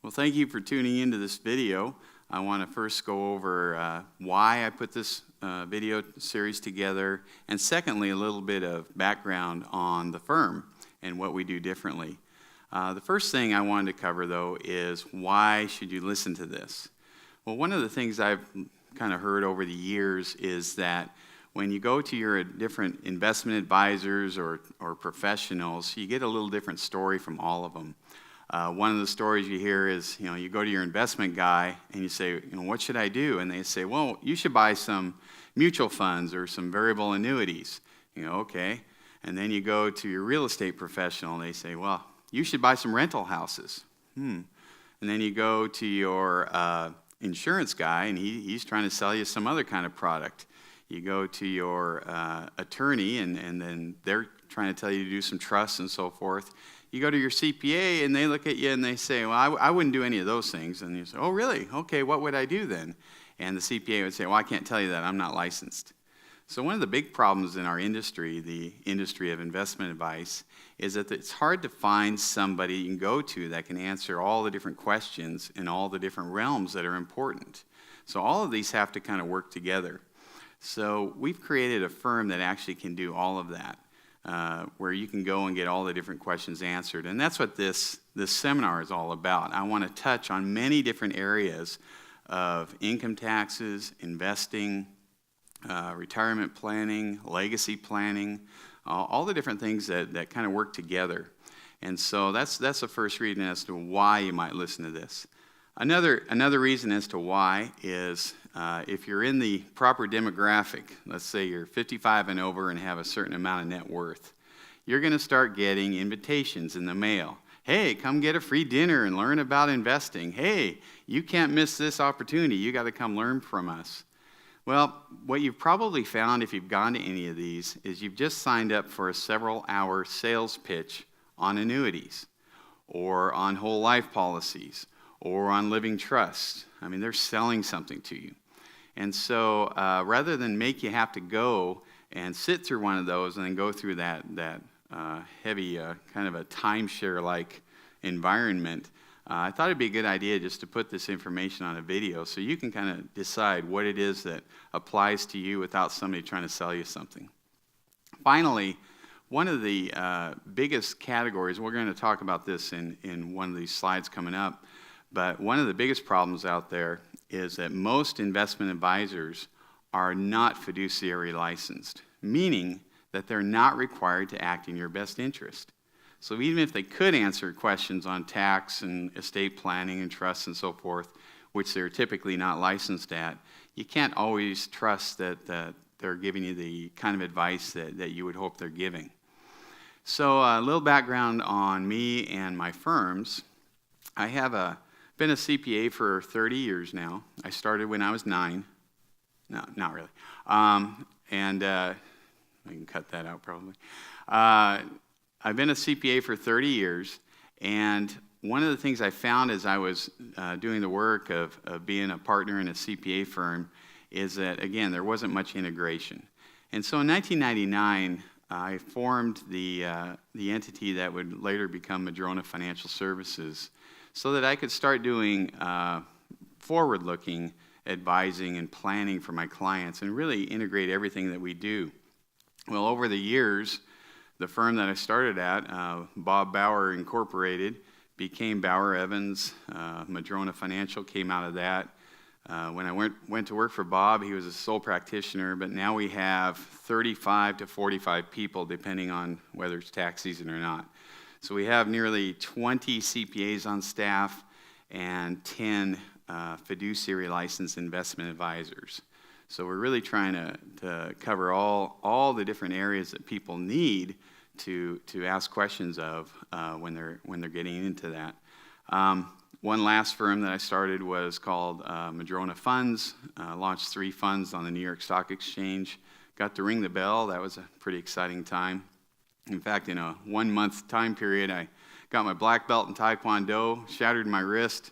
Well, thank you for tuning into this video. I want to first go over why I put this video series together, and secondly, a little bit of background on the firm and what we do differently. The first thing I wanted to cover, though, is why should you listen to this? Well, one of the things I've kind of heard over the years is that when you go to your different investment advisors or professionals, you get a little different story from all of them. One of the stories you hear is, you go to your investment guy and you say, what should I do? And they say, well, you should buy some mutual funds or some variable annuities. Okay. And then you go to your real estate professional and they say, well, you should buy some rental houses. And then you go to your insurance guy and he's trying to sell you some other kind of product. You go to your attorney and then they're trying to tell you to do some trusts and so forth. You go to your CPA and they look at you and they say, well, I wouldn't do any of those things. And you say, oh, really? Okay, what would I do then? And the CPA would say, well, I can't tell you that. I'm not licensed. So one of the big problems in our industry, the industry of investment advice, is that it's hard to find somebody you can go to that can answer all the different questions in all the different realms that are important. So all of these have to kind of work together. So we've created a firm that actually can do all of that. Where you can go and get all the different questions answered. And that's what this seminar is all about. I want to touch on many different areas of income taxes, investing, retirement planning, legacy planning, all the different things that kind of work together. And so that's the first reason as to why you might listen to this. Another reason as to why is if you're in the proper demographic, let's say you're 55 and over and have a certain amount of net worth, you're going to start getting invitations in the mail. Hey, come get a free dinner and learn about investing. Hey, you can't miss this opportunity. You got to come learn from us. Well, what you've probably found if you've gone to any of these is you've just signed up for a several-hour sales pitch on annuities or on whole life policies or on living trusts. I mean, they're selling something to you. And so rather than make you have to go and sit through one of those and then go through that heavy kind of a timeshare-like environment, I thought it'd be a good idea just to put this information on a video so you can kind of decide what it is that applies to you without somebody trying to sell you something. Finally, one of the biggest categories, we're going to talk about this in one of these slides coming up, but one of the biggest problems out there is that most investment advisors are not fiduciary licensed, meaning that they're not required to act in your best interest. So even if they could answer questions on tax and estate planning and trusts and so forth, which they're typically not licensed at, you can't always trust that they're giving you the kind of advice that you would hope they're giving. So a little background on me and my firms. I have been a CPA for 30 years now. I started when I was 9. No, not really. And I can cut that out probably. I've been a CPA for 30 years, and one of the things I found as I was doing the work of being a partner in a CPA firm is that, again, there wasn't much integration. And so in 1999, I formed the entity that would later become Madrona Financial Services so that I could start doing forward-looking advising and planning for my clients and really integrate everything that we do. Well, over the years, the firm that I started at, Bob Bauer Incorporated, became Bauer Evans. Madrona Financial came out of that. When I went to work for Bob, he was a sole practitioner, but now we have 35 to 45 people, depending on whether it's tax season or not. So we have nearly 20 CPAs on staff and 10 fiduciary licensed investment advisors. So we're really trying to cover all the different areas that people need to ask questions of when they're getting into that. One last firm that I started was called Madrona Funds. Launched 3 funds on the New York Stock Exchange. Got to ring the bell. That was a pretty exciting time. In fact, in a 1-month time period, I got my black belt in Taekwondo, shattered my wrist,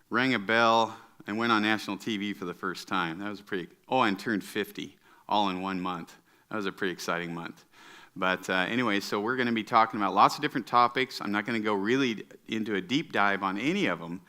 rang a bell, and went on national TV for the first time. That was and turned 50, all in 1 month. That was a pretty exciting month. But anyway, so we're going to be talking about lots of different topics. I'm not going to go really into a deep dive on any of them,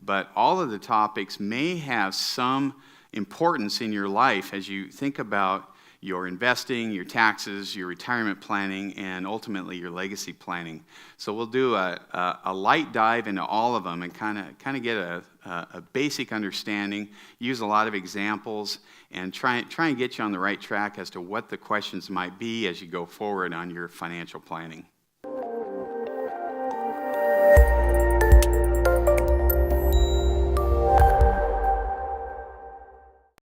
but all of the topics may have some importance in your life as you think about your investing, your taxes, your retirement planning, and ultimately your legacy planning. So we'll do a light dive into all of them and kind of get a basic understanding, use a lot of examples, and try and get you on the right track as to what the questions might be as you go forward on your financial planning.